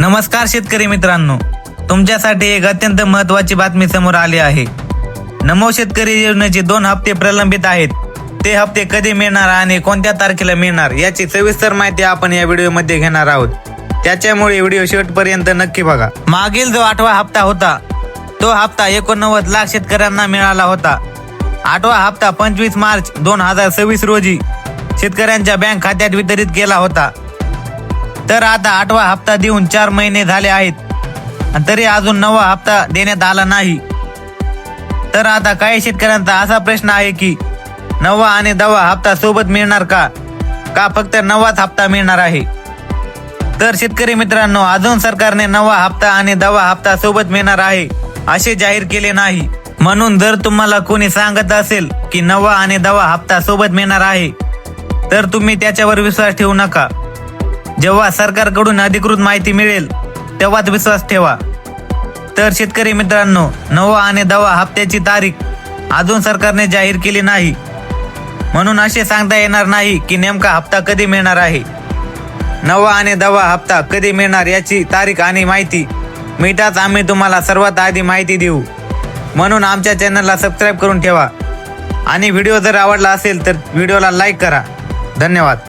नमस्कार शेतकरी मित्रांनो, तुमच्यासाठी एक अत्यंत महत्त्वाची बातमी समोर आली आहे। नमो शेतकरी योजनेचे 2 हप्ते प्रलंबित आहेत। ते हप्ते कधी मिळणार आणि कोणत्या तारखेला मिळणार याची सविस्तर माहिती आपण या व्हिडिओमध्ये घेणार आहोत। त्याच्यामुळे व्हिडिओ शेवटपर्यंत नक्की बघा। मागील जो 8वा हप्ता होता तो हप्ता 89 लाख शेतकऱ्यांना मिळाला होता। 8वा हप्ता 25 मार्च 2026 रोजी शेतकऱ्यांच्या बँक खात्यात वितरित केला होता। तर आता 8वा हप्ता देऊन 4 महिने झाले आहेत, तरी अजून 9वा हप्ता देण्यात आला नाही। तर आता काही शेतकऱ्यांचा असा प्रश्न आहे की 9वा आणि 10वा हप्ता सोबत मिळणार का फक्त 9वाच हप्ता मिळणार आहे। तर शेतकरी मित्रांनो, अजून सरकारने 9वा हप्ता आणि 10वा हप्ता सोबत मिळणार आहे असे जाहीर केले नाही। म्हणून जर तुम्हाला कोणी सांगत असेल की 9वा आणि 10वा हप्ता सोबत मिळणार आहे तर तुम्ही त्याच्यावर विश्वास ठेवू नका। जेव्हा सरकारकडून अधिकृत माहिती मिळेल तेव्हाच विश्वास ठेवा। तर शेतकरी मित्रांनो, 9वा आणि 10वा हप्त्याची तारीख अजून सरकारने जाहीर केली नाही, म्हणून असे सांगता येणार नाही की नेमका हप्ता कधी मिळणार आहे। 9वा आणि 10वा हप्ता कधी मिळणार याची तारीख आणि माहिती मिळताच आम्ही तुम्हाला सर्वात आधी माहिती देऊ। म्हणून आमच्या चॅनलला सबस्क्राईब करून ठेवा आणि व्हिडिओ जर आवडला असेल तर व्हिडिओला लाईक करा। धन्यवाद।